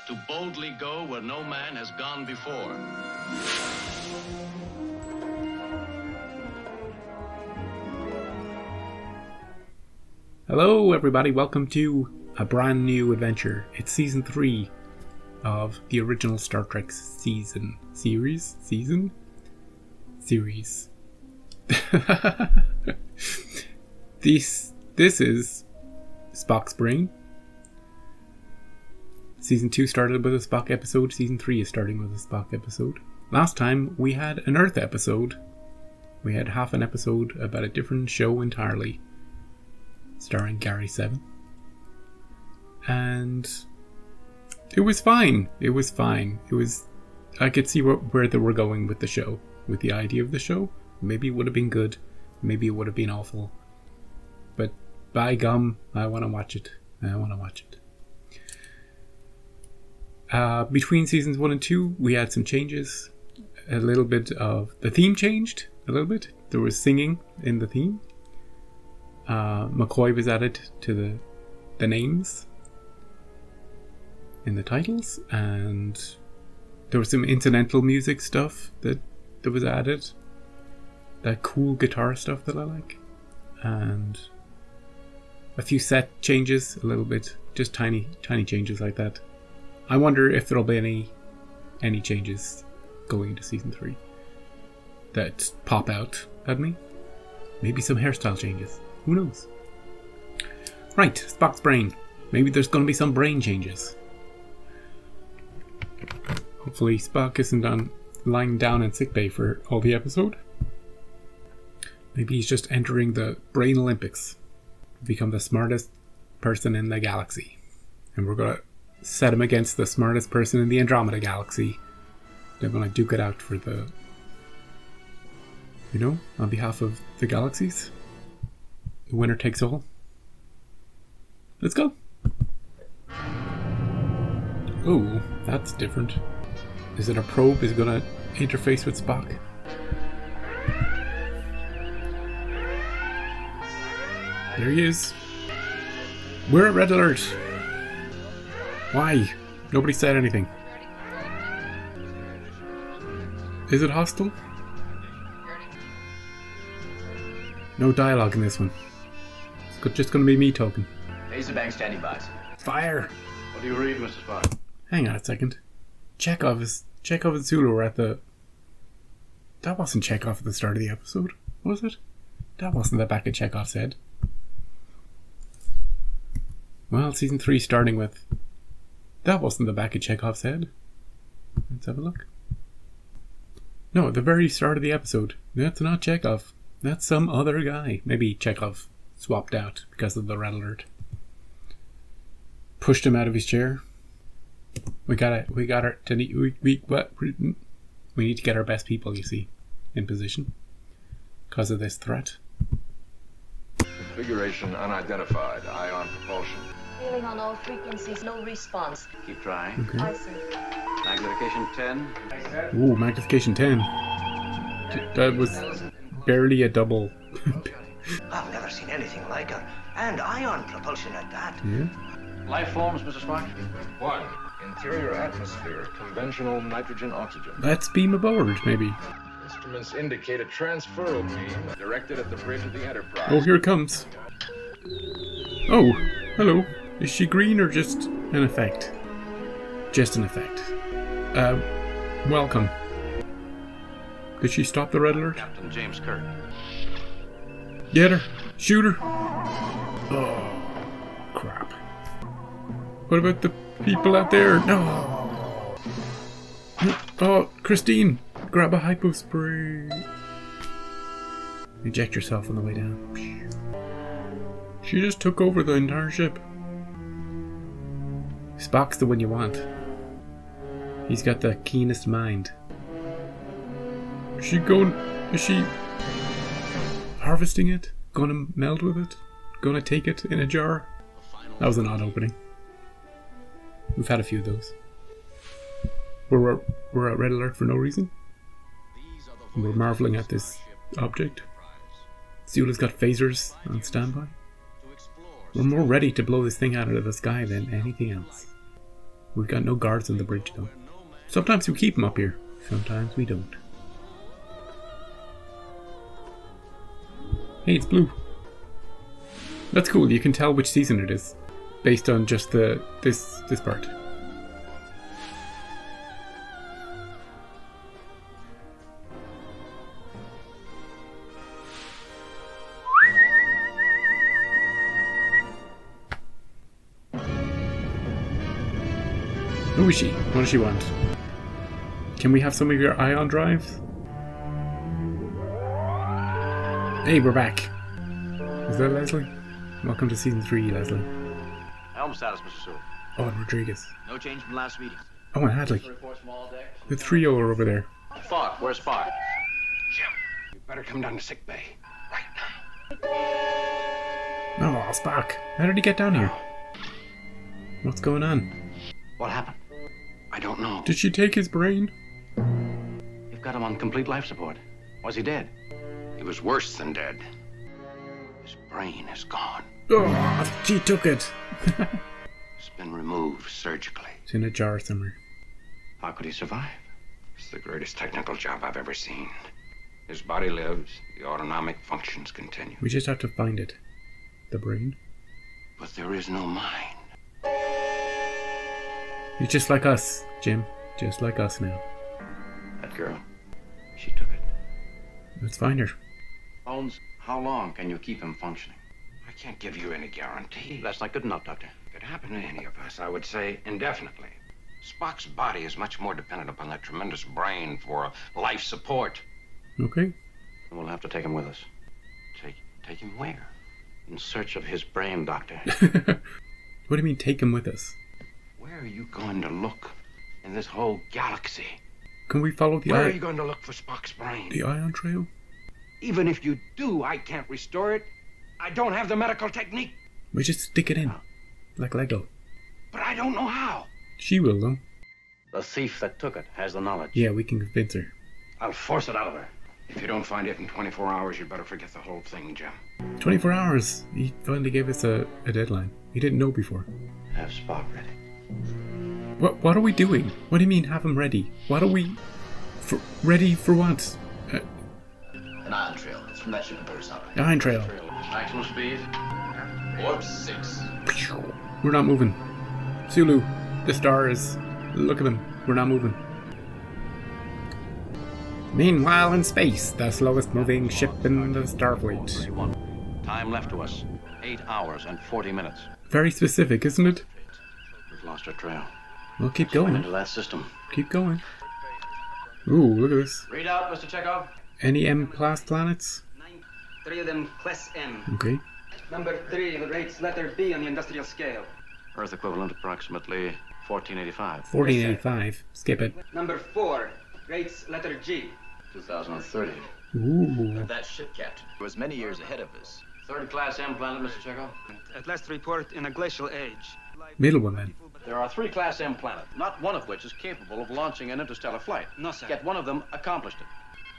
to boldly go where no man has gone before. Hello everybody, welcome to a brand new adventure. It's season 3 of the original Star Trek series. This is Spock's Brain. Season 2 started with a Spock episode, Season 3 is starting with a Spock episode. Last time we had an Earth episode. We had half an episode about a different show entirely, starring Gary Seven. And it was fine. I could see where they were going with the show, with the idea of the show. Maybe it would have been good, maybe it would have been awful. But by gum, I want to watch it. Between seasons 1 and 2, we had some changes. A little bit of the theme changed a little bit. There was singing in the theme. McCoy was added to the names in the titles, and there was some incidental music stuff that was added. That cool guitar stuff that I like, and a few set changes, a little bit, just tiny changes like that. I wonder if there'll be any changes going into season 3 that pop out at me. Maybe some hairstyle changes. Who knows? Right, Spock's brain. Maybe there's going to be some brain changes. Hopefully Spock isn't lying down in sickbay for all the episode. Maybe he's just entering the Brain Olympics. Become the smartest person in the galaxy. And we're going to set him against the smartest person in the Andromeda galaxy. They're going to duke it out for the... on behalf of the galaxies. The winner takes all. Let's go. Oh, that's different. Is it a probe? Is it going to interface with Spock? There he is. We're at red alert. Why? Nobody said anything. Is it hostile? No dialogue in this one. It's just going to be me talking. Laserbank standing by. Fire! What do you read, Mr. Spock? Hang on a second. Chekhov and Sulu were at the... That wasn't Chekhov at the start of the episode, was it? That wasn't the back of Chekhov's head. Well, season 3 starting with... That wasn't the back of Chekhov's head. Let's have a look. No, at the very start of the episode. That's not Chekhov. That's some other guy. Maybe Chekhov swapped out because of the red alert. Pushed him out of his chair. We need to get our best people, you see, in position because of this threat. Configuration unidentified. Ion propulsion. Feeling on all frequencies, no response. Keep trying. Okay. I see. Magnification 10. Ooh, magnification 10. That was barely a double. I've never seen anything like it. And ion propulsion at that. Yeah. Life forms, Mr. Spock? 1. Interior atmosphere. Conventional nitrogen oxygen. Let's beam aboard, maybe. Instruments indicate a transferal beam directed at the bridge of the Enterprise. Oh, here it comes. Oh, hello. Is she green or just an effect? Just an effect. Welcome. Did she stop the red alert? Captain James Kirk. Get her. Shoot her. Oh, crap. What about the people out there? No. Oh, Christine. Grab a hypo spray. Eject yourself on the way down. She just took over the entire ship. Spock's the one you want. He's got the keenest mind. Is she harvesting it? Gonna meld with it? Gonna take it in a jar? That was an odd opening. We've had a few of those. We're at red alert for no reason. And we're marveling at this object. Sula's got phasers on standby. We're more ready to blow this thing out of the sky than anything else. We've got no guards on the bridge though. Sometimes we keep them up here, sometimes we don't. Hey, it's blue. That's cool, you can tell which season it is based on just this part. Who is she? What does she want? Can we have some of your ion drives? Hey, we're back. Is that Leslie? Welcome to season 3, Leslie. Helm status, Mr. Sewell. Oh, and Rodriguez. No change from last meeting. Oh, and Hadley. Reports from all decks. The trio are over there. Spock, where's Spock? Jim, you better come down to sick bay right now. Oh, Spock. How did he get down here? What's going on? What happened? I don't know. Did she take his brain? You've got him on complete life support. Was he dead? He was worse than dead. His brain is gone. Oh, she took it. It's been removed surgically. It's in a jar somewhere. How could he survive? It's the greatest technical job I've ever seen. His body lives, the autonomic functions continue. We just have to find it. The brain. But there is no mind. He's just like us, Jim. Just like us now. That girl. She took it. Let's find her. Bones, how long can you keep him functioning? I can't give you any guarantee. That's not good enough, Doctor. If it happened to any of us, I would say indefinitely. Spock's body is much more dependent upon that tremendous brain for life support. Okay. And we'll have to take him with us. Take him where? In search of his brain, Doctor. What do you mean, take him with us? Where are you going to look in this whole galaxy? Can we follow the Where are you going to look for Spock's brain? the ion trail? Even if you do, I can't restore it. I don't have the medical technique. We just stick it in. Like Lego. But I don't know how. She will, though. The thief that took it has the knowledge. Yeah, we can convince her. I'll force it out of her. If you don't find it in 24 hours, you better forget the whole thing, Jim. 24 hours. He finally gave us a deadline. He didn't know before. Have Spock ready. What are we doing? What do you mean, have him ready? What are we... ready for what? An ion trail. It's from that ship in Persona. Ion trail. Maximum speed. Warp 6. We're not moving. Sulu, the stars. Look at them. We're not moving. Meanwhile, in space, the slowest moving ship in the Starfleet. 31. Time left to us. 8 hours and 40 minutes. Very specific, isn't it? We've lost our trail. Well, keep Swing going. into that system. Keep going. Ooh, look at this. Read out, Mr. Chekhov. Any M-class planets? 3 of them class M. Okay. Number 3 rates letter B on the industrial scale. Earth equivalent approximately 1485. 1485. Skip it. Number 4 rates letter G. 2030. Ooh. That ship, Captain, was many years ahead of us. Third class M planet, Mr. Chekhov. At last report in a glacial age. Middle one, then. There are 3 class M planets, not one of which is capable of launching an interstellar flight. No, sir. Yet one of them accomplished it.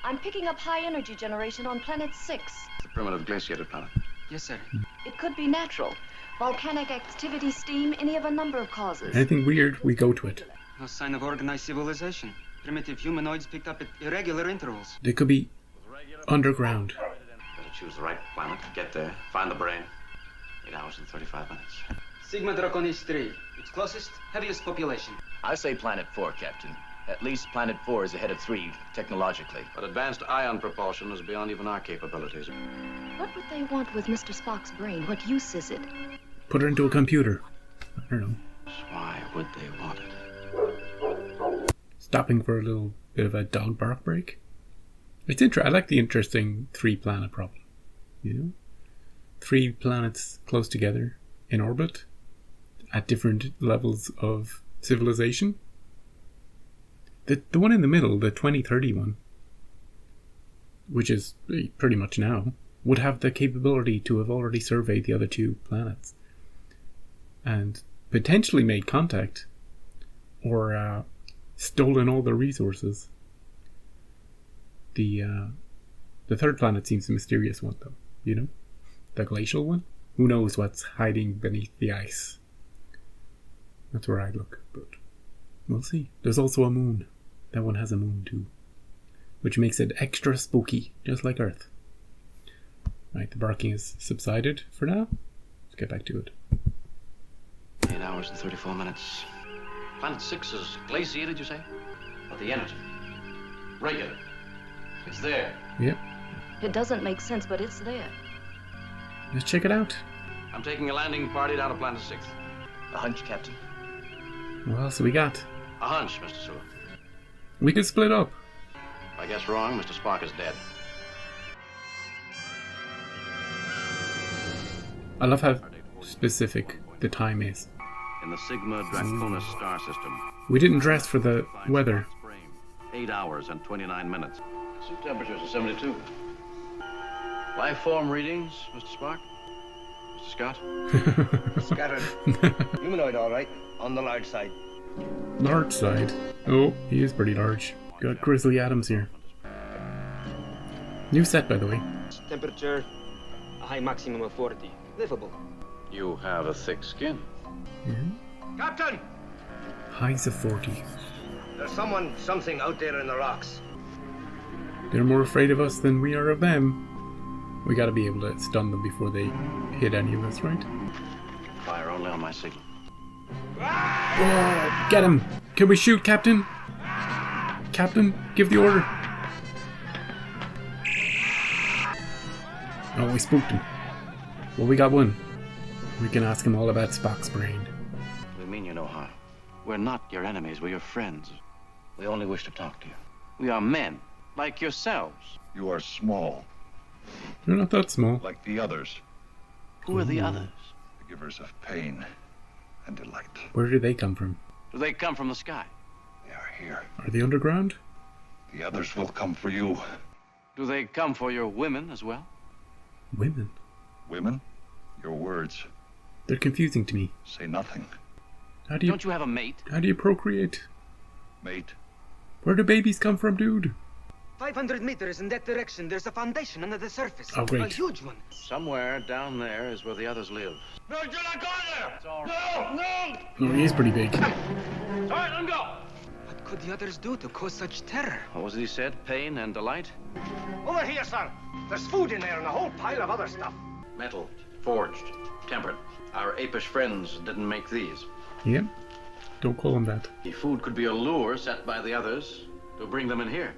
I'm picking up high energy generation on planet 6. It's a primitive glaciated planet. Yes, sir. It could be natural. Volcanic activity, steam, any of a number of causes. Anything weird, we go to it. No sign of organized civilization. Primitive humanoids picked up at irregular intervals. They could be underground. Better choose the right planet, get there, find the brain. 8 hours and 35 minutes. Sigma Draconis 3. Its closest, heaviest population. I say Planet 4, Captain. At least Planet 4 is ahead of 3 technologically. But advanced ion propulsion is beyond even our capabilities. What would they want with Mr. Spock's brain? What use is it? Put her into a computer. I don't know. Why would they want it? Stopping for a little bit of a dog bark break. It's I like the interesting 3-planet problem. You know? 3 planets close together in orbit at different levels of civilization. The one in the middle, the 2030 one, which is pretty much now, would have the capability to have already surveyed the other 2 planets and potentially made contact or stolen all the resources. The 3rd planet seems a mysterious one, though, you know? The glacial one? Who knows what's hiding beneath the ice? That's where I look, but see. There's also a moon. That one has a moon too. Which makes it extra spooky, just like Earth. Right, the barking has subsided for now. Let's get back to it. 8 hours and 34 minutes. Planet 6 is glaciated, you say? But the energy. Regular. It's there. Yep. It doesn't make sense, but it's there. Let's check it out. I'm taking a landing party down to Planet 6. A hunch, Captain. What else have we got? A hunch, Mr. Sewell. We could split up. If I guess wrong, Mr. Spock is dead. I love how specific the time is. In the Sigma Draconis star system. We didn't dress for the weather. 8 hours and 29 minutes. Suit temperatures are 72. Life form readings, Mr. Spock? Mr. Scott? Scattered. Humanoid, all right. On the large side. Large side. Oh, he is pretty large. Got Grizzly Adams here. New set, by the way. Temperature, a high maximum of 40. Livable. You have a thick skin. Captain! Highs of 40. There's something out there in the rocks. They're more afraid of us than we are of them. We gotta be able to stun them before they hit any of us, right? Fire only on my signal. Oh, get him! Can we shoot, Captain? Captain, give the order. Oh, we spooked him. Well, we got one. We can ask him all about Spock's brain. We mean you no harm. We're not your enemies, we're your friends. We only wish to talk to you. We are men, like yourselves. You are small, They're not that small. like the others, Who are the others? the givers of pain and delight. Where do they come from? Do they come from the sky? They are here. Are they underground? The others will come for you. Do they come for your women as well? Women. Women, your words They're confusing to me. say nothing. How do you Don't you have a mate? procreate? Mate, Where do babies come from, dude? 500 meters in that direction, there's a foundation under the surface. Oh, great. A huge one. Somewhere down there is where the others live. No, do not go there! It's all right. No! Oh, he is pretty big. All right, let him go! What could the others do to cause such terror? What was it he said? Pain and delight? Over here, sir. There's food in there and a whole pile of other stuff. Metal, forged, tempered. Our apish friends didn't make these. Yeah. Don't call him that. The food could be a lure set by the others to bring them in here.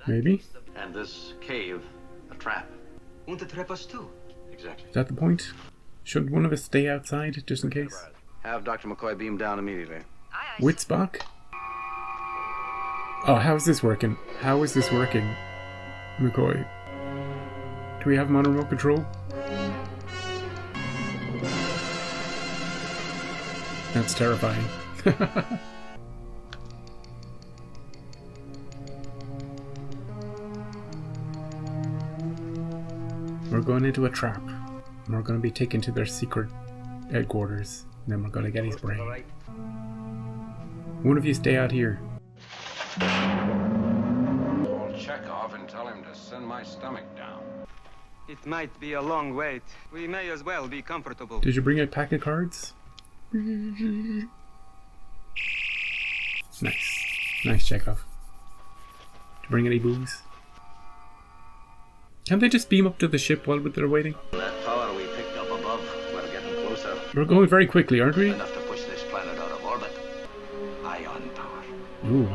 Maybe? And this cave, a trap. Want to trap us too? Exactly. Is that the point? Should one of us stay outside, just in case? Have Dr. McCoy beam down immediately. With Spock? Oh, how is this working? How is this working, McCoy? Do we have him on remote control? That's terrifying. We're going into a trap. And we're going to be taken to their secret headquarters. And then we're going to get his brain. One of you stay out here. Call Chekhov and tell him to send my stomach down. It might be a long wait. We may as well be comfortable. Did you bring a pack of cards? Nice. Nice, Chekhov. Did you bring any booze? Can't they just beam up to the ship while they're waiting? That power we picked up above, we're getting closer. We're going very quickly, aren't we? Enough to push this planet out of orbit. Ion power. Ooh,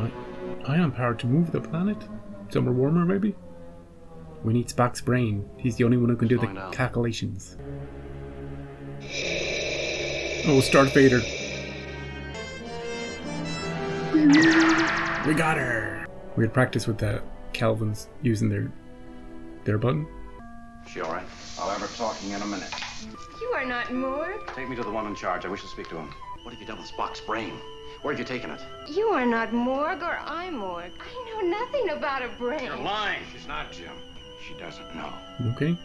ion power to move the planet? Somewhere warmer, maybe? We need Spock's brain. He's the only one who can do the Find out. calculations. Oh, Darth Vader. We got her! We had practice with the Calvins using their button. She all right? I'll have her talking in a minute. You are not Morg. Take me to the one in charge. I wish to speak to him. What have you done with Spock's brain? Where have you taken it? You are not Morg or I'm Morg. I know nothing about a brain. You're lying. She's not, Jim. She doesn't know. Okay.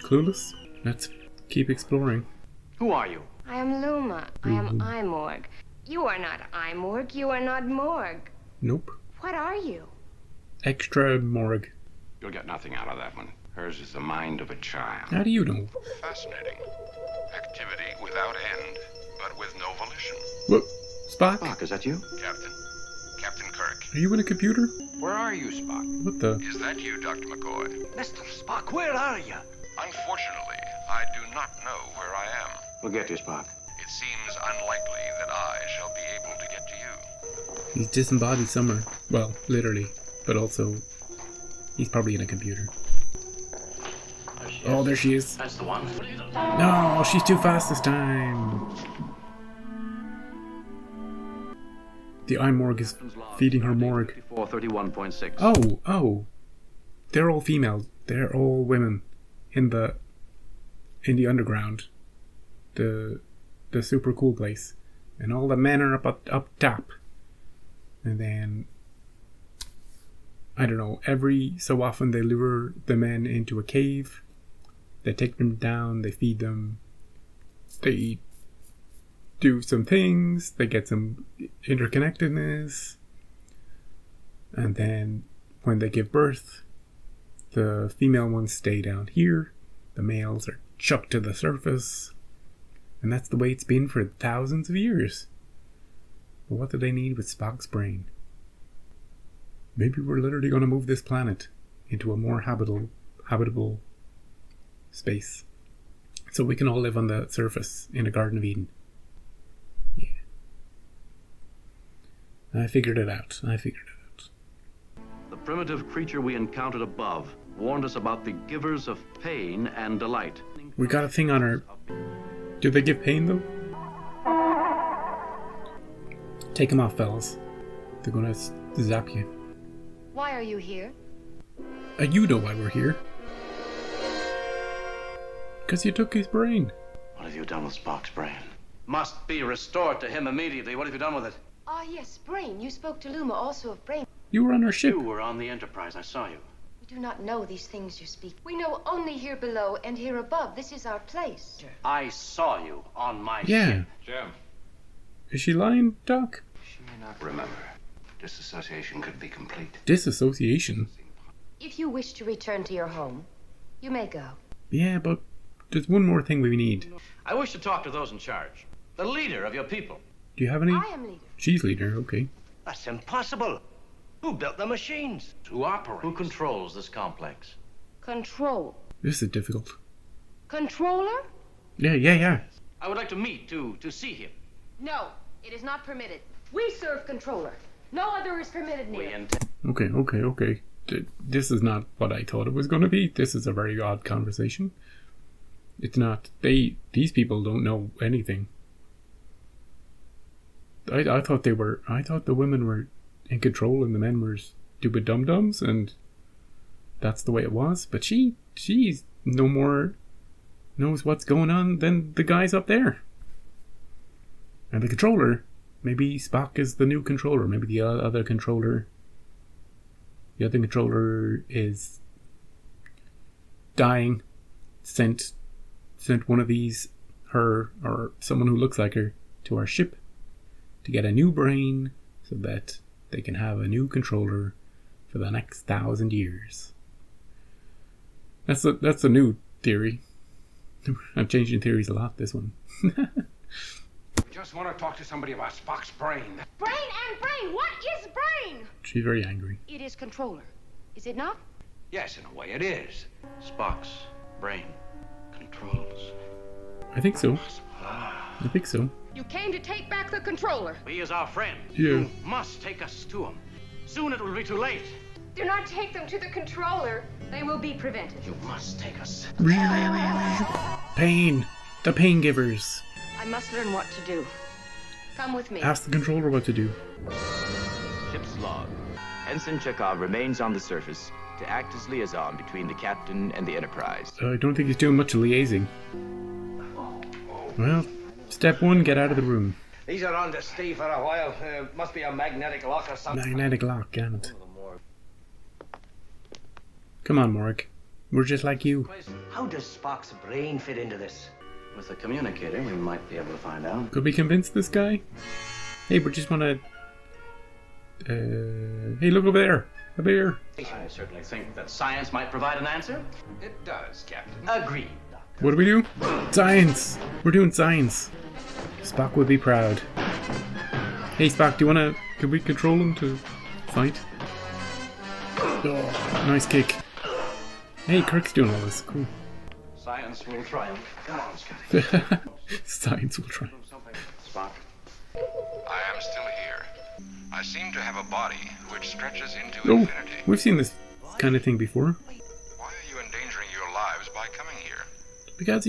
Clueless. Let's keep exploring. Who are you? I am Luma. I am Imorg. You are not Imorg. You are not Morg. Nope. What are you? Extra morgue. You'll get nothing out of that one. Hers is the mind of a child. How do you know? fascinating. Activity without end, but with no volition. What? Spock? Spock, is that you? Captain, Are you in a computer? Where are you, Spock? What the? Is that you, Dr. McCoy? Mr. Spock, where are you? Unfortunately, I do not know where I am. We'll get you, Spock. It seems unlikely that I shall be able to get to you. He's disembodied somewhere. Well, literally. But also, he's probably in a computer. Oh, there she is. That's the one. No, she's too fast this time. The iMorg is feeding her morgue. 5431.6. Oh. They're all females. They're all women in the underground. The super cool place. And all the men are up top. And then I don't know, every so often they lure the men into a cave. They take them down, they feed them. They do some things, they get some interconnectedness. And then when they give birth, the female ones stay down here. The males are chucked to the surface. And that's the way it's been for thousands of years. But what do they need with Spock's brain? Maybe we're literally going to move this planet into a more habitable space. So we can all live on the surface in a Garden of Eden. Yeah. I figured it out. The primitive creature we encountered above warned us about the givers of pain and delight. We got a thing on her. Do they give pain though? Take them off, fellas. They're gonna zap you. Why are you here? You know why we're here. Because you took his brain. What have you done with Spock's brain? Must be restored to him immediately. What have you done with it? Ah, yes, brain. You spoke to Luma also of brain. You were on our ship. You were on the Enterprise. I saw you. We do not know these things you speak. We know only here below and here above. This is our place. I saw you on my Yeah. ship. Jim. Is she lying, Doc? She may not remember. Disassociation could be complete. Disassociation? If you wish to return to your home, you may go. Yeah, but there's one more thing we need. I wish to talk to those in charge. The leader of your people. Do you have any? I am leader. She's leader, okay. That's impossible. Who built the machines? Who operates? Who controls this complex? Control. This is difficult. Controller? Yeah. I would like to meet, to see him. No, it is not permitted. We serve controller. No other is permitted We near. intend. Okay. This is not what I thought it was going to be. This is a very odd conversation. It's not. These people don't know anything. I thought they were. I thought the women were in control and the men were stupid dum-dums, and that's the way it was. But she's no more knows what's going on than the guys up there. And the controller, maybe Spock is the new controller. Maybe the other controller is dying. Sent one of these, her or someone who looks like her, to our ship to get a new brain so that they can have a new controller for the next 1,000 years. That's a new theory. I'm changing theories a lot, this one. We just want to talk to somebody about Spock's brain. Brain and brain! What is brain? She's very angry. It is controller. Is it not? Yes, in a way it is. Spock's brain controls. I think so. You came to take back the controller. He is our friend. Yeah. You must take us to him. Soon it will be too late. Do not take them to the controller. They will be prevented. You must take us. Pain. The pain givers. I must learn what to do. Come with me. Ask the controller what to do. Ship's log. Ensign Chekhov remains on the surface to act as liaison between the captain and the Enterprise. I don't think he's doing much liaising. Well, step one, get out of the room. These are on to stay for a while. Must be a magnetic lock or something. Magnetic lock, damn it. Come on, Morg. We're just like you. How does Spock's brain fit into this? With the communicator, we might be able to find out. Could we convince this guy? Hey, we just want to... hey, look over there. A bear. I certainly think that science might provide an answer. It does, Captain. Agreed. What do we do? Science! We're doing science. Spock would be proud. Hey, Spock, do you want to... Can we control him to fight. Oh, nice kick. Hey, Kirk's doing all this. Cool. Science will triumph. Come on, Scotty. Science will try. Spock. I am still here. I seem to have a body which stretches into Oh, infinity. we've seen this kind of thing before. Why are you endangering your lives by coming here? Because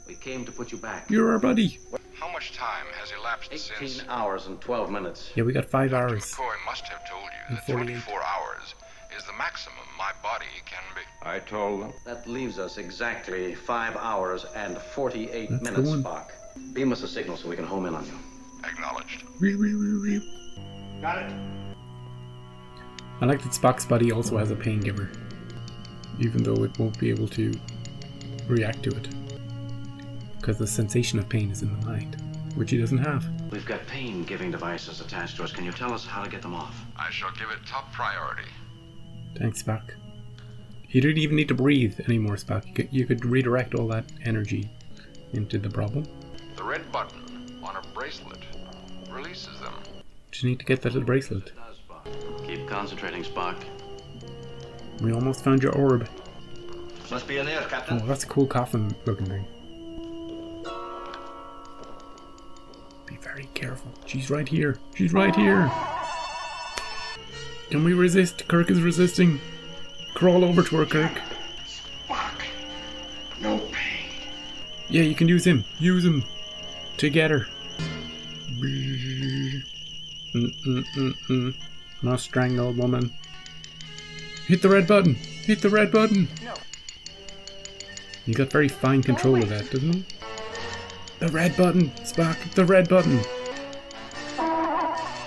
We came to put you back. you're our buddy. How much time has elapsed 18 since? hours and 12 minutes. Yeah, we got 5 hours. McCoy must have told you And that 48. 24 hours is the maximum my body can be. I told them. That leaves us exactly 5 hours and 48 That's minutes, the one. Spock. Beam us a signal so we can home in on you. Acknowledged. Got it. I like that Spock's body also has a pain giver, even though it won't be able to react to it, because the sensation of pain is in the mind, which he doesn't have. We've got pain-giving devices attached to us. Can you tell us how to get them off? I shall give it top priority. Thanks, Spock. You don't even need to breathe anymore, Spock. You could redirect all that energy into the problem. The red button on a bracelet releases them. Just need to get that little bracelet. Keep concentrating, Spock. We almost found your orb. Must be in there, Captain. Oh, that's a cool coffin looking thing. Be very careful. She's right here. She's right here. Can we resist? Kirk is resisting. Crawl over to her, Kirk. Spock, no pain. Yeah, you can use him. Use him. Together. Must strangle woman. Hit the red button. Hit the red button. No. He got very fine control of that, doesn't he? The red button, Spock. The red button.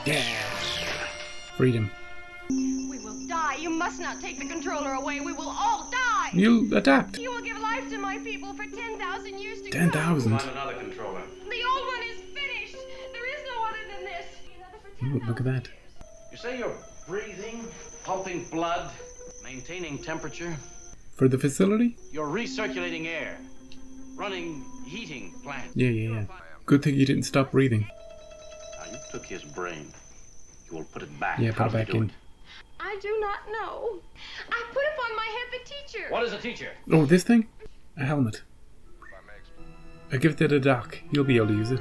Yeah. Freedom. We will die. You must not take the controller away. We will all die. You attacked. You will give life to my people for 10,000 years to 10,000. Find another controller. come. The old one is finished. There is no other than this. Another for Ooh, 10,000 look at that. years. You say you're breathing, pumping blood, maintaining temperature. For the facility? You're recirculating air, running heating plants. Yeah. Good thing you didn't stop breathing. Now, you took his brain. You will put it back. Yeah, put How it do you back do in. I do not know. I put upon my head the teacher. What is a teacher? Oh, this thing? A helmet. I give it to the doc. You'll be able to use it.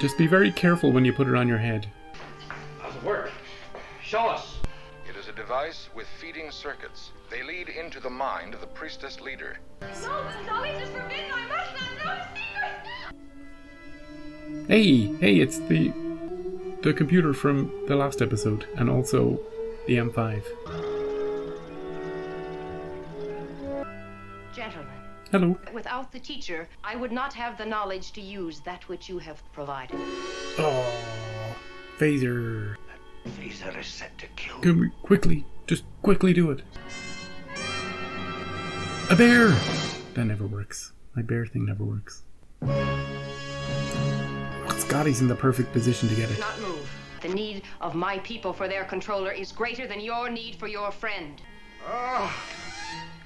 Just be very careful when you put it on your head. How's it work? Show us. It is a device with feeding circuits. They lead into the mind of the priestess leader. No, the knowledge is forbidden. I must not know the secret. Hey, it's the computer from the last episode, and also the M5. Gentlemen, Hello. without the teacher, I would not have the knowledge to use that which you have provided. Oh, phaser. Phaser is set to kill. Can we just quickly do it? A bear! That never works. My bear thing never works. Scotty's in the perfect position to get it. Not move. The need of my people for their controller is greater than your need for your friend.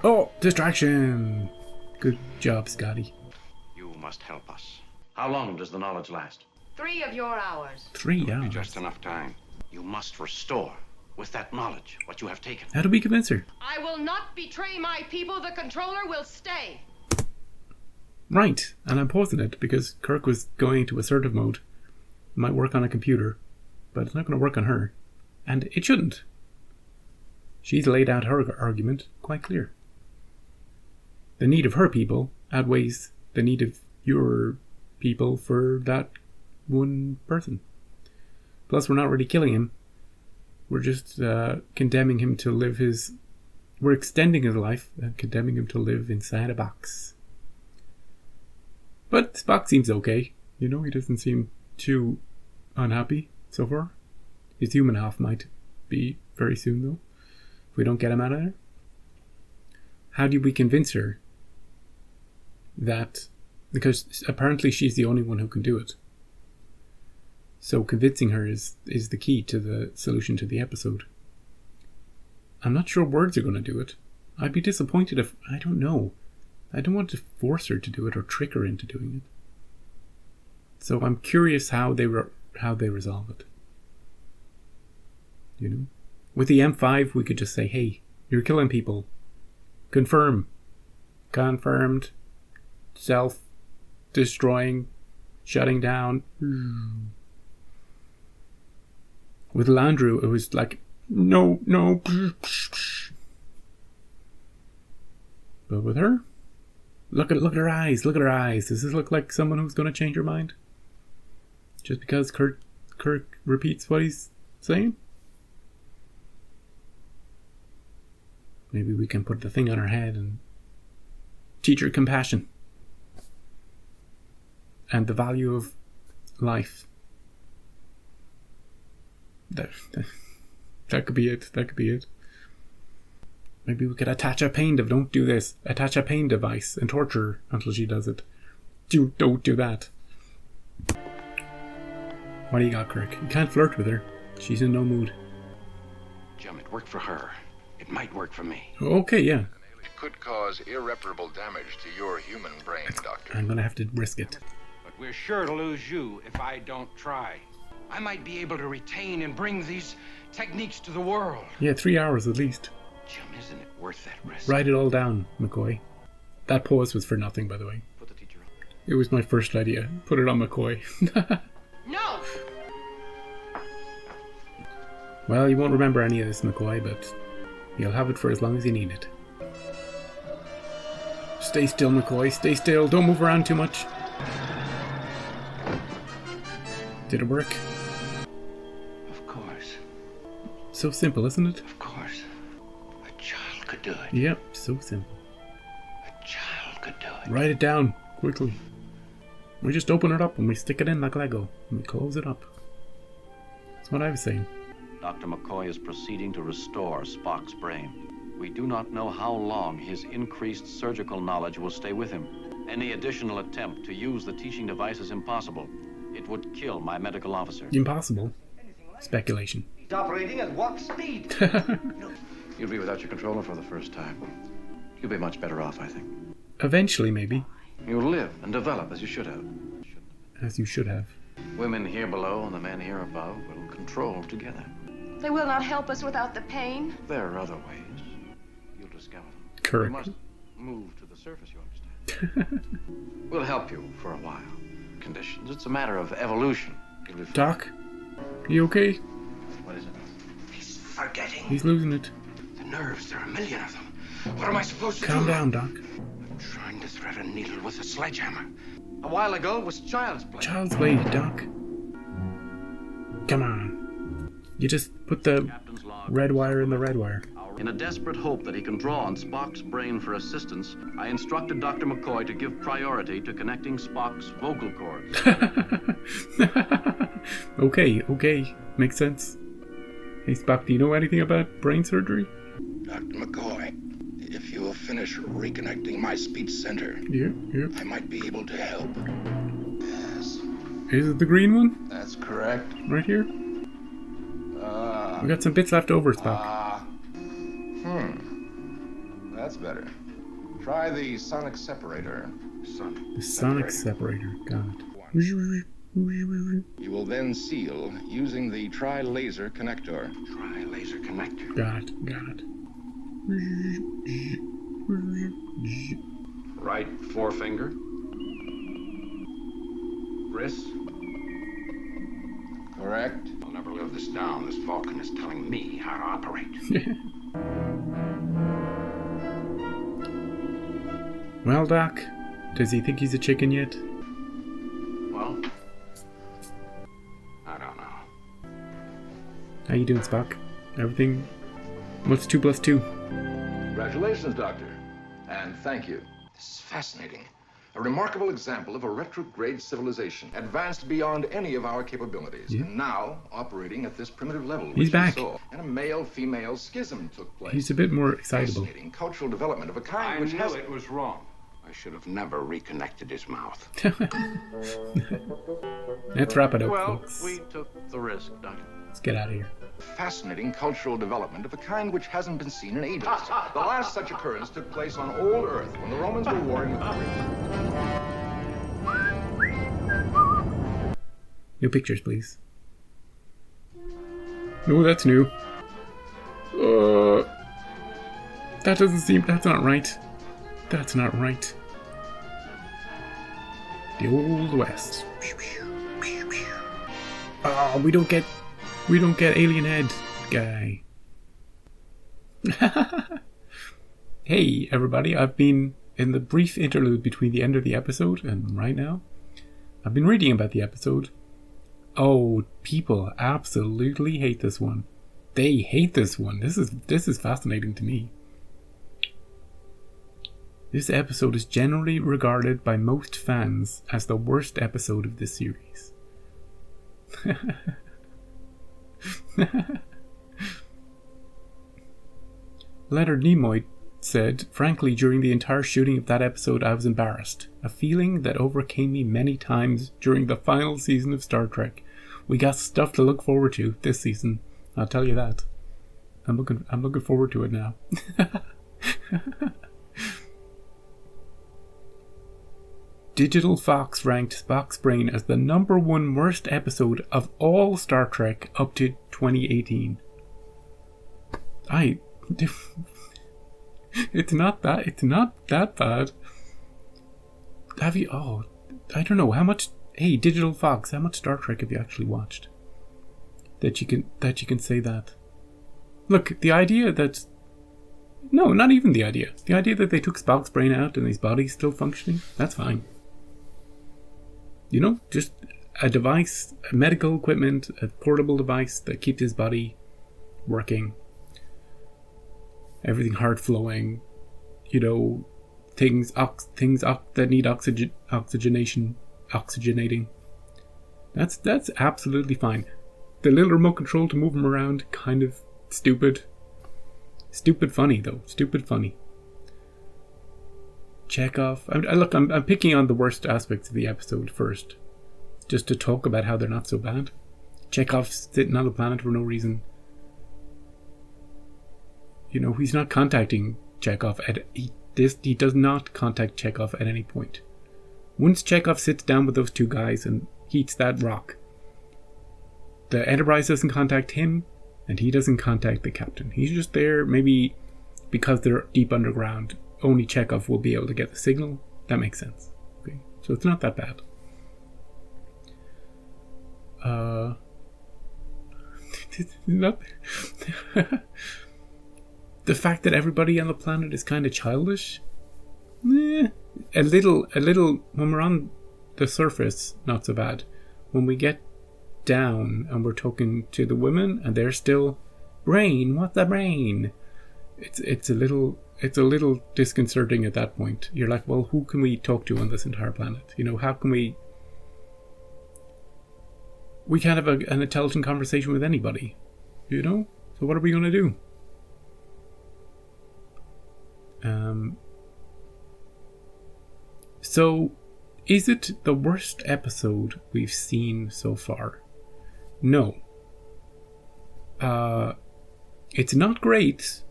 Oh, distraction! Good job, Scotty. You must help us. How long does the knowledge last? 3 of your hours. 3 hours. Just enough time. You must restore, with that knowledge, what you have taken. How do we convince her? I will not betray my people. The controller will stay. Right, and I'm pausing it because Kirk was going into assertive mode. It might work on a computer, but it's not going to work on her. And it shouldn't. She's laid out her argument quite clear. The need of her people outweighs the need of your people for that one person. Plus, we're not really killing him. We're just condemning him to live his... We're extending his life and condemning him to live inside a box. But Spock seems okay. You know, he doesn't seem too unhappy so far. His human half might be very soon, though, if we don't get him out of there. How do we convince her that... Because apparently she's the only one who can do it. So convincing her is the key to the solution to the episode. I'm not sure words are going to do it. I'd be disappointed if... I don't know. I don't want to force her to do it or trick her into doing it. So I'm curious how they resolve it. You know? With the M5, we could just say, hey, you're killing people. Confirm. Confirmed. Self-destroying. Shutting down. With Landru, it was like, no. But with her, look at her eyes. Look at her eyes. Does this look like someone who's going to change her mind? Just because Kirk repeats what he's saying? Maybe we can put the thing on her head and teach her compassion and the value of life. That could be it. That could be it. Maybe we could attach a pain device. Don't do this. Attach a pain device and torture her until she does it. Don't do that. What do you got, Kirk? You can't flirt with her. She's in no mood. Jim, it worked for her. It might work for me. Okay, yeah. It could cause irreparable damage to your human brain, Doctor. I'm gonna have to risk it. But we're sure to lose you if I don't try. I might be able to retain and bring these techniques to the world. Yeah, 3 hours at least. Jim, isn't it worth that risk? Write it all down, McCoy. That pause was for nothing, by the way. Put the teacher on. It was my first idea. Put it on McCoy. No! Well, you won't remember any of this, McCoy, but you'll have it for as long as you need it. Stay still, McCoy. Stay still. Don't move around too much. Did it work? Of course. So simple, isn't it? Of course. A child could do it. Yep, so simple. A child could do it. Write it down, quickly. We just open it up and we stick it in like Lego. And we close it up. That's what I was saying. Dr. McCoy is proceeding to restore Spock's brain. We do not know how long his increased surgical knowledge will stay with him. Any additional attempt to use the teaching device is impossible. It would kill my medical officer. Impossible. Speculation. He's operating at warp speed. You'll be without your controller for the first time. You'll be much better off, I think. Eventually, maybe. You'll live and develop as you should have. As you should have. Women here below and the men here above will control together. They will not help us without the pain. There are other ways. You'll discover them. Kirk. You must move to the surface, you understand? We'll help you for a while. Conditions. It's a matter of evolution. You'll be fine. Doc? You okay? What is it? He's forgetting. He's losing it. The nerves, there are a million of them. What am I supposed to Calm do? down, Doc. I'm trying to thread a needle with a sledgehammer. A while ago, it was child's play. Child's play, Doc. Come on. You just put the Captain's log. red wire in the red wire. In a desperate hope that he can draw on Spock's brain for assistance, I instructed Dr. McCoy to give priority to connecting Spock's vocal cords. Okay. Makes sense. Hey, Spock, do you know anything about brain surgery? Dr. McCoy, if you will finish reconnecting my speech center, Yeah. I might be able to help. Yes, Is it the green one? that's correct. Right here? We got some bits left over, Spock. That's better. Try the sonic separator. The sonic separator. Got it. You will then seal using the tri-laser connector. Tri-laser connector. Got it. Right forefinger. Wrist. Correct. I'll never live this down. This Vulcan is telling me how to operate. Well, Doc, does he think he's a chicken yet? Well, I don't know. How you doing, Spock? Everything? What's 2 + 2? Congratulations, Doctor. And thank you. This is fascinating. A remarkable example of a retrograde civilization, advanced beyond any of our capabilities, Yeah. and now operating at this primitive level. He's which back. we saw. And a male-female schism took place. He's a bit more excitable. Fascinating cultural development of a kind I which knew has... it was wrong. I should have never reconnected his mouth. Let's wrap it up, Well, folks. we took the risk, Doctor. Let's get out of here. Fascinating cultural development of a kind which hasn't been seen in ages. The last such occurrence took place on old Earth when the Romans were warring with the Greeks. New pictures, please. No, that's new. That doesn't seem... That's not right. That's not right. The Old West. Oh, we don't get Alien Head guy. Hey, everybody. I've been in the brief interlude between the end of the episode and right now. I've been reading about the episode. Oh, people absolutely hate this one. They hate this one. This is fascinating to me. This episode is generally regarded by most fans as the worst episode of this series. Leonard Nimoy said, "Frankly, during the entire shooting of that episode, I was embarrassed. A feeling that overcame me many times during the final season of Star Trek. We got stuff to look forward to this season. I'll tell you that. I'm looking forward to it now." Digital Fox ranked Spock's Brain as the #1 worst episode of all Star Trek up to 2018. It's not that bad. Have you? Oh, I don't know how much. Hey, Digital Fox, how much Star Trek have you actually watched? That you can say that. Look, the idea that. No, not even the idea. The idea that they took Spock's brain out and his body's still functioning. That's fine. You know, just a device, a medical equipment, a portable device that keeps his body working. Everything hard flowing. You know, things that need oxygenating. That's absolutely fine. The little remote control to move him around, kind of stupid. Stupid funny though. Stupid funny. Chekhov. I'm picking on the worst aspects of the episode first, just to talk about how they're not so bad. Chekhov's sitting on the planet for no reason. You know, he's not contacting Chekhov he does not contact Chekhov at any point. Once Chekhov sits down with those two guys and heats that rock, the Enterprise doesn't contact him, and he doesn't contact the captain. He's just there, maybe because they're deep underground. Only Chekhov will be able to get the signal. That makes sense. Okay, so it's not that bad. Not the fact that everybody on the planet is kind of childish. A little. When we're on the surface, not so bad. When we get down and we're talking to the women, and they're still brain. What's the brain? It's a little disconcerting at that point. You're like, well, who can we talk to on this entire planet? You know, how can we can't have an intelligent conversation with anybody, you know? So what are we going to do? So is it the worst episode we've seen so far? No. It's not great,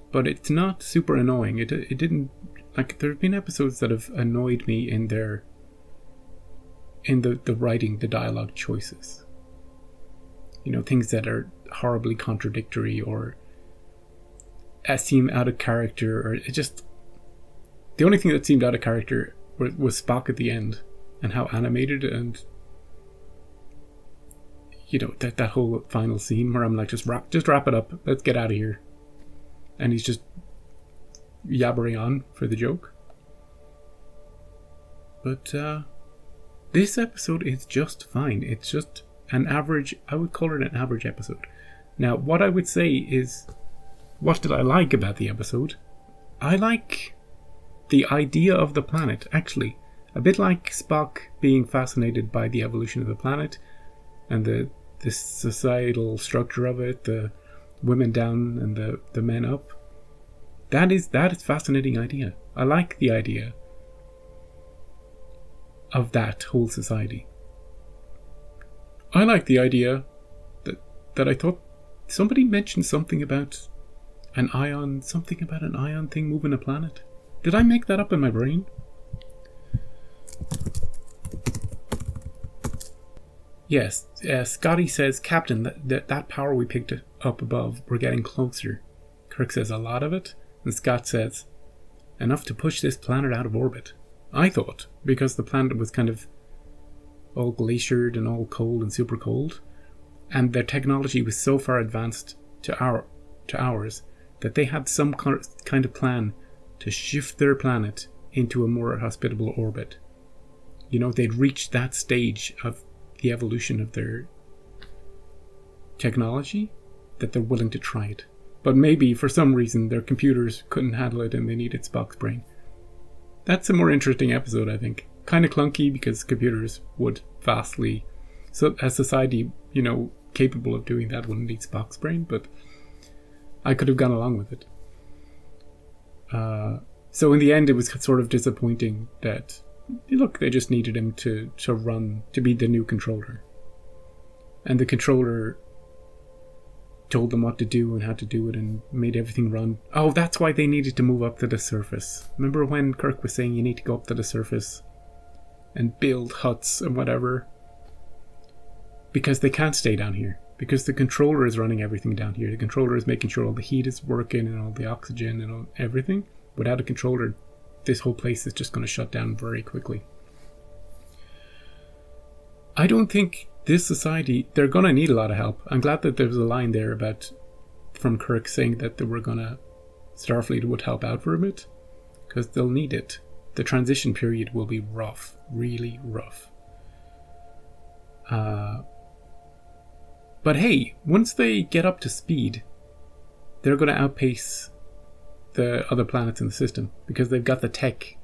but it's not super annoying. It didn't, like, there have been episodes that have annoyed me in the writing, the dialogue choices. You know, things that are horribly contradictory or seem out of character, or it just... The only thing that seemed out of character was Spock at the end, and how animated, and you know, that whole final scene where I'm like, just wrap it up, let's get out of here. And he's just yabbering on for the joke. But this episode is just fine. It's just an average, I would call it an average episode. Now, what I would say is, what did I like about the episode? I like the idea of the planet, actually. A bit like Spock being fascinated by the evolution of the planet and the societal structure of it, the women down and the men up. That is a fascinating idea. I like the idea of that whole society. I like the idea that I thought somebody mentioned something about an ion thing moving a planet. Did I make that up in my brain? Yes, Scotty says, Captain, that power we picked up above, we're getting closer. Kirk says, a lot of it? And Scott says, enough to push this planet out of orbit. I thought, because the planet was kind of all glaciered and all cold and super cold, and their technology was so far advanced to ours that they had some kind of plan to shift their planet into a more hospitable orbit. You know, they'd reached that stage of the evolution of their technology that they're willing to try it. But maybe for some reason their computers couldn't handle it and they needed Spock's brain. That's a more interesting episode, I think. Kind of clunky because computers would vastly... So a society, you know, capable of doing that wouldn't need Spock's brain, but I could have gone along with it. So in the end, it was sort of disappointing that, look, they just needed him to be the new controller. And the controller told them what to do and how to do it and made everything run. Oh, that's why they needed to move up to the surface. Remember when Kirk was saying you need to go up to the surface and build huts and whatever? Because they can't stay down here. Because the controller is running everything down here. The controller is making sure all the heat is working and all the oxygen and everything. Without a controller, this whole place is just going to shut down very quickly. I don't think this society, they're going to need a lot of help. I'm glad that there was a line there from Kirk saying that Starfleet would help out for a bit, because they'll need it. The transition period will be rough, really rough. But hey, once they get up to speed, they're going to outpace the other planets in the system, because they've got the tech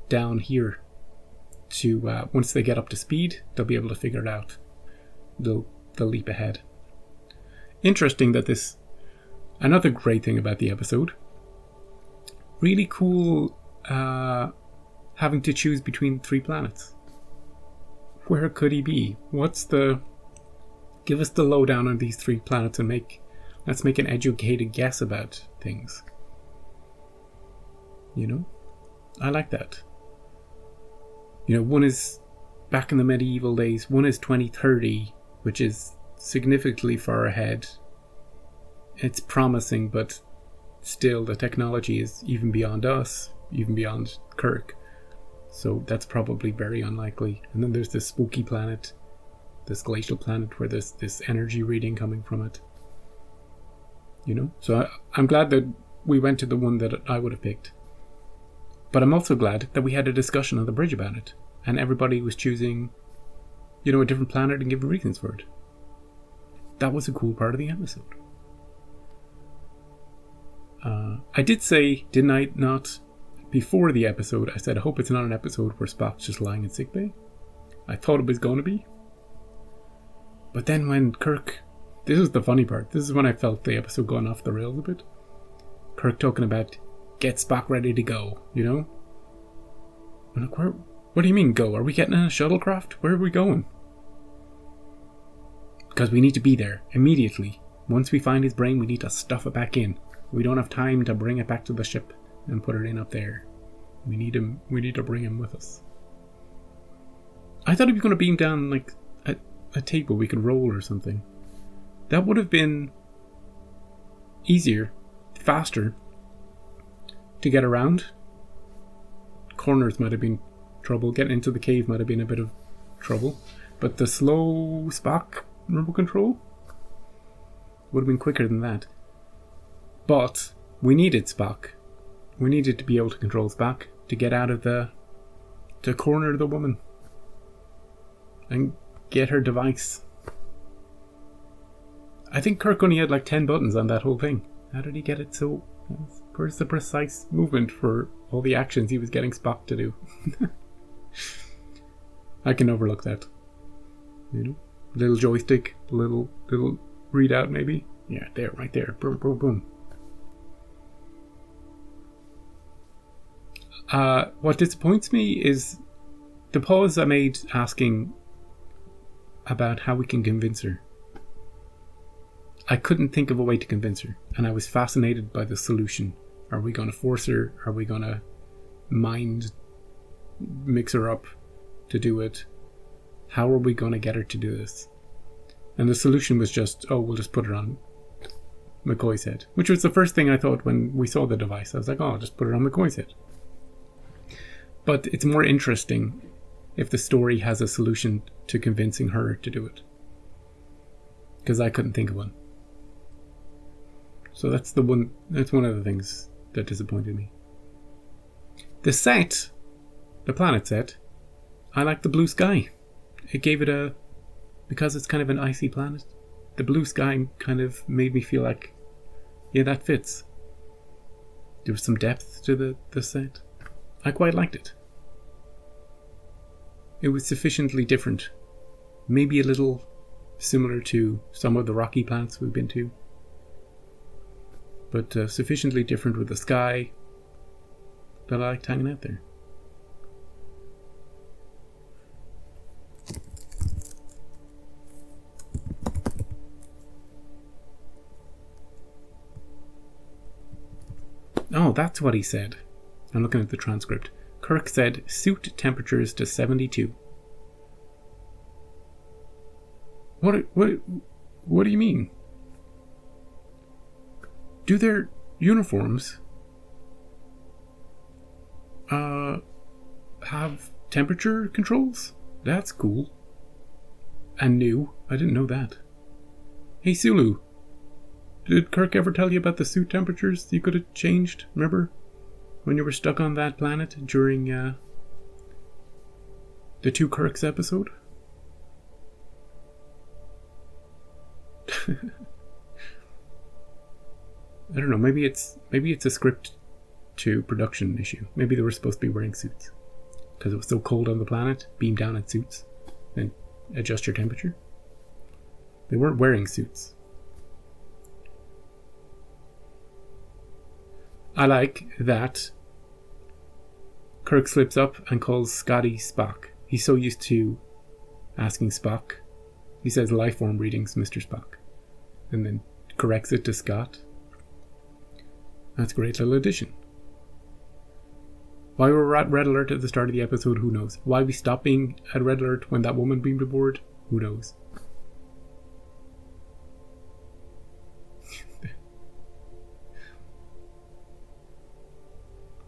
down here to, once they get up to speed, they'll be able to figure it out. They'll leap ahead. Interesting that another great thing about the episode, really cool having to choose between 3 planets. Where could he be? Give us the lowdown on these 3 planets and let's make an educated guess about things. You know? I like that. You know, one is back in the medieval days, one is 2030, which is significantly far ahead. It's promising, but still the technology is even beyond us, even beyond Kirk. So that's probably very unlikely. And then there's this spooky planet, this glacial planet where there's this energy reading coming from it. You know? So I'm glad that we went to the one that I would have picked. But I'm also glad that we had a discussion on the bridge about it. And everybody was choosing, you know, a different planet and giving reasons for it. That was a cool part of the episode. I did say, didn't I not, before the episode, I said, I hope it's not an episode where Spock's just lying in sickbay. I thought it was going to be. But then when Kirk... This is the funny part. This is when I felt the episode going off the rails a bit. Kirk talking about, get Spock ready to go, you know? I'm like, what do you mean go? Are we getting in a shuttlecraft? Where are we going? Because we need to be there immediately. Once we find his brain, we need to stuff it back in. We don't have time to bring it back to the ship and put it in up there. We need to bring him with us. I thought he was going to beam down like a table we could roll or something. That would have been easier, faster to get around. Corners might have been trouble. Getting into the cave might have been a bit of trouble. But the slow Spock remote control would have been quicker than that. But we needed Spock. We needed to be able to control Spock to get out of to corner the woman and get her device. I think Kirk only had like 10 buttons on that whole thing. How did he get it so... Where's the precise movement for all the actions he was getting Spock to do? I can overlook that. You know? Little joystick, little readout maybe. Yeah, there, right there. Boom, boom, boom. What disappoints me is the pause I made asking about how we can convince her. I couldn't think of a way to convince her, and I was fascinated by the solution. Are we going to force her? Are we going to mix her up to do it? How are we going to get her to do this? And the solution was just, we'll just put her on McCoy's head, which was the first thing I thought when we saw the device. I was like, oh, I'll just put it on McCoy's head. But it's more interesting if the story has a solution to convincing her to do it. Because I couldn't think of one. So that's one of the things that disappointed me. The set, the planet set, I like the blue sky. It gave it because it's kind of an icy planet, the blue sky kind of made me feel like, yeah, that fits. There was some depth to the set. I quite liked it. It was sufficiently different. Maybe a little similar to some of the rocky planets we've been to. But sufficiently different with the sky that I liked hanging out there. Oh, that's what he said. I'm looking at the transcript. Kirk said suit temperatures to 72. What do you mean? Do their uniforms have temperature controls? That's cool. And new. I didn't know that. Hey Sulu, did Kirk ever tell you about the suit temperatures you could have changed? Remember? When you were stuck on that planet during the Two Kirks episode? I don't know, maybe it's a script to production issue. Maybe they were supposed to be wearing suits. Because it was so cold on the planet, beam down in suits and adjust your temperature. They weren't wearing suits. I like that Kirk slips up and calls Scotty Spock. He's so used to asking Spock. He says lifeform readings, Mr. Spock. And then corrects it to Scott. That's a great little addition. Why we were at Red Alert at the start of the episode, who knows? Why we stopped being at Red Alert when that woman beamed aboard, who knows?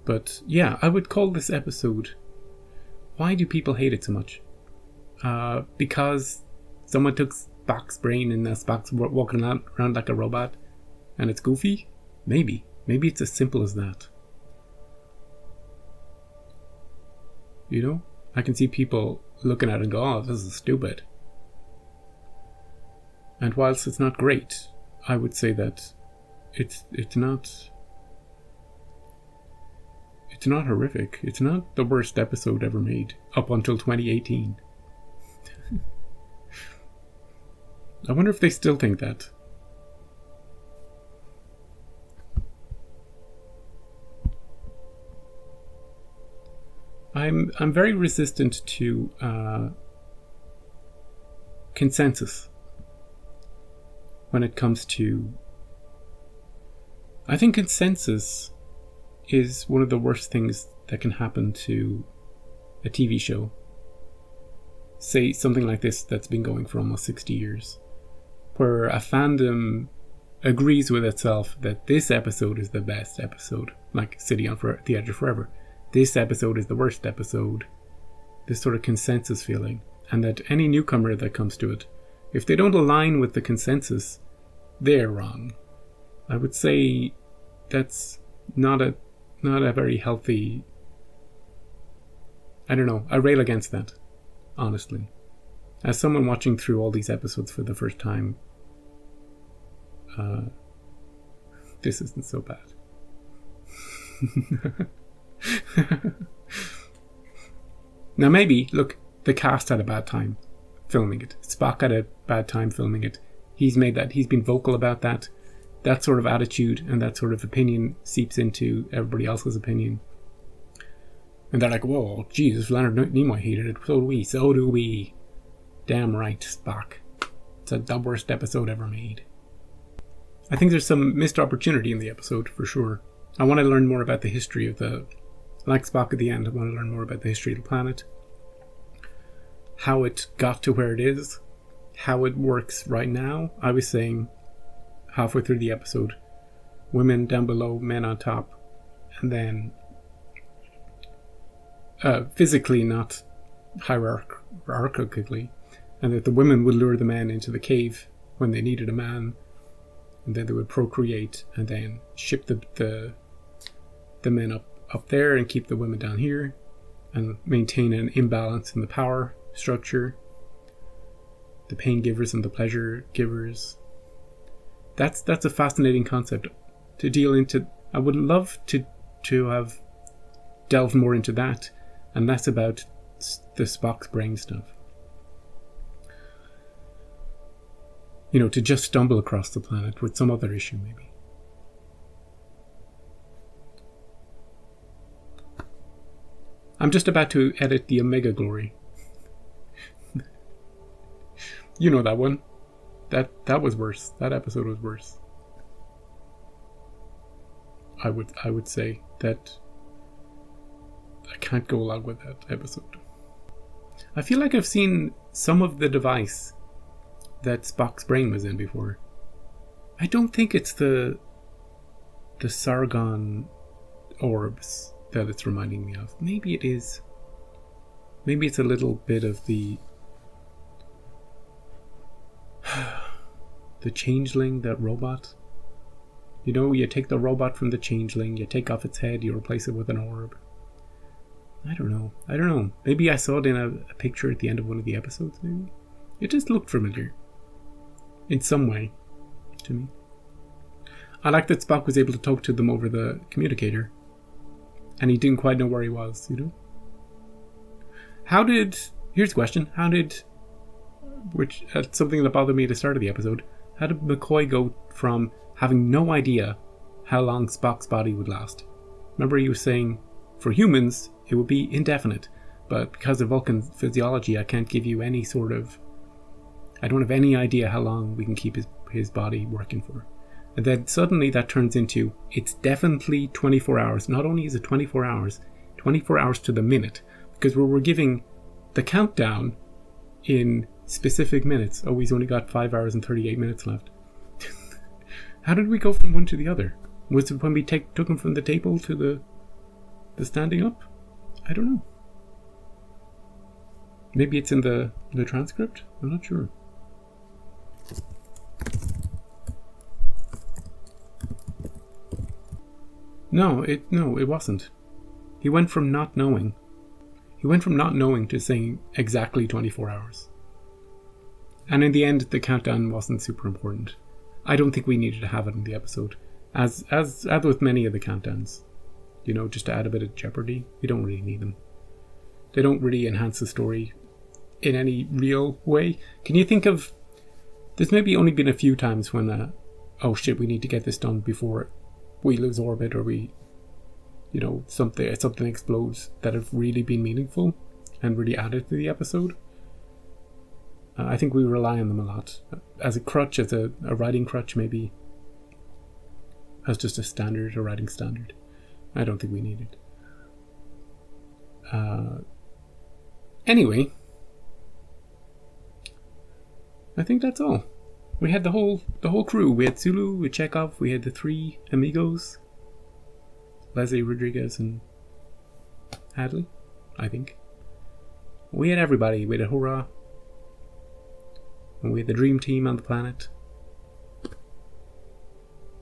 But yeah, I would call this episode, why do people hate it so much? Because someone took Spock's brain and Spock's walking around like a robot and it's goofy? Maybe it's as simple as that. You know? I can see people looking at it and go, oh, this is stupid. And whilst it's not great, I would say that it's not horrific. It's not the worst episode ever made up until 2018. I wonder if they still think that. I'm very resistant to consensus when it comes to... I think consensus is one of the worst things that can happen to a TV show. Say something like this that's been going for almost 60 years, where a fandom agrees with itself that this episode is the best episode, like City on the Edge of Forever. This episode is the worst episode. This sort of consensus feeling, and that any newcomer that comes to it, if they don't align with the consensus, they're wrong. I would say that's not a very healthy... I don't know. I rail against that, honestly. As someone watching through all these episodes for the first time, this isn't so bad. Now maybe, look, the cast had a bad time filming it. Spock had a bad time filming it. He's been vocal about that. That sort of attitude and that sort of opinion seeps into everybody else's opinion. And they're like, whoa, Jesus, Leonard Nimoy hated it. So do we. Damn right, Spock. It's the worst episode ever made. I think there's some missed opportunity in the episode, for sure. I want to learn more about the history of like Spock at the end, I want to learn more about the history of the planet. How it got to where it is. How it works right now. I was saying halfway through the episode. Women down below, men on top. And then physically, not hierarchically. And that the women would lure the men into the cave when they needed a man. And then they would procreate and then ship the men up there and keep the women down here. And maintain an imbalance in the power structure. The pain givers and the pleasure givers. That's a fascinating concept to deal into. I would love to have delved more into that and less about the Spock's brain stuff. You know, to just stumble across the planet with some other issue maybe. I'm just about to edit the Omega Glory. You know that one. That was worse. That episode was worse. I would say that I can't go along with that episode. I feel like I've seen some of the device that Spock's brain was in before. I don't think it's the Sargon orbs that it's reminding me of. Maybe it is. Maybe it's a little bit of the changeling, that robot. You know, you take the robot from the changeling, you take off its head, you replace it with an orb. I don't know. Maybe I saw it in a picture at the end of one of the episodes, maybe. It just looked familiar. In some way, to me. I like that Spock was able to talk to them over the communicator. And he didn't quite know where he was, you know? Here's a question. Which something that bothered me at the start of the episode. How did McCoy go from having no idea how long Spock's body would last? Remember he was saying, for humans, it would be indefinite. But because of Vulcan physiology, I can't give you any sort of... I don't have any idea how long we can keep his body working for. And then suddenly that turns into, it's definitely 24 hours. Not only is it 24 hours to the minute. Because we're giving the countdown in specific minutes. Oh, he's only got 5 hours and 38 minutes left. How did we go from one to the other? Was it when we took him from the table to the standing up? I don't know. Maybe it's in the transcript? I'm not sure. No, it wasn't. He went from not knowing to saying exactly 24 hours. And in the end, the countdown wasn't super important. I don't think we needed to have it in the episode. As with many of the countdowns. You know, just to add a bit of jeopardy. We don't really need them. They don't really enhance the story in any real way. Can you think of... There's maybe only been a few times when, oh shit, we need to get this done before we lose orbit or we... You know, something explodes that have really been meaningful and really added to the episode. I think we rely on them a lot. As a crutch, as a writing crutch, maybe. As just a writing standard. I don't think we need it. Anyway. I think that's all. We had the whole crew. We had Sulu, we had Chekhov, we had the three amigos. Leslie, Rodriguez, and Hadley, I think. We had everybody. We had Hurrah. And we had the dream team on the planet.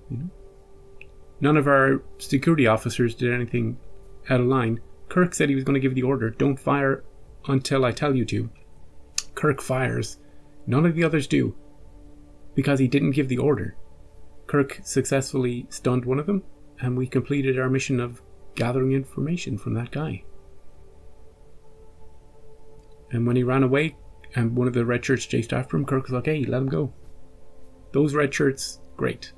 You know? None of our security officers did anything out of line. Kirk said he was going to give the order, don't fire until I tell you to. Kirk fires. None of the others do. Because he didn't give the order. Kirk successfully stunned one of them, and we completed our mission of gathering information from that guy. And when he ran away, and one of the red shirts chased after him, Kirk was like, hey, let him go. Those red shirts, great.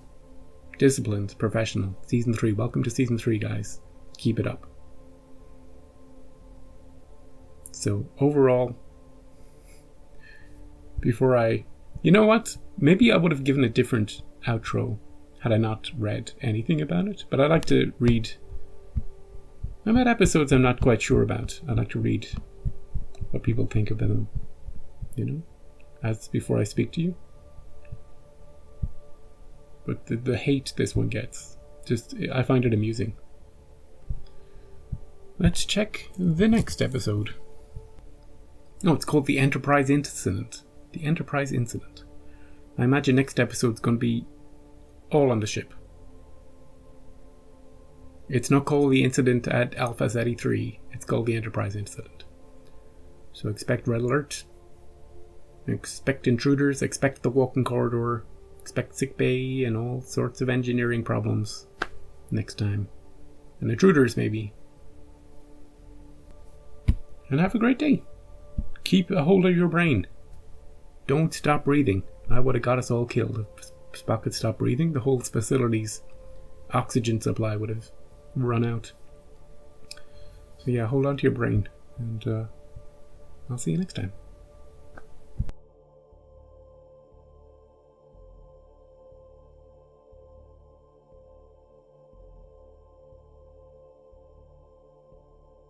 Disciplined, professional. Season 3. Welcome to Season 3, guys. Keep it up. So, overall, before you know what? Maybe I would have given a different outro had I not read anything about it. But I like to read... I'm at episodes I'm not quite sure about. I like to read what people think about them. You know? As before I speak to you. but the hate this one gets, I find it amusing. Let's check the next episode. Oh, it's called The Enterprise Incident. The Enterprise Incident. I imagine next episode's going to be all on the ship. It's not called The Incident at Alpha Ceti 3. It's called The Enterprise Incident. So expect red alert. Expect intruders. Expect the walking corridor. Expect sickbay and all sorts of engineering problems next time. And intruders, maybe. And have a great day. Keep a hold of your brain. Don't stop breathing. I would have got us all killed if Spock had stopped breathing. The whole facility's oxygen supply would have run out. So yeah, hold on to your brain. And I'll see you next time.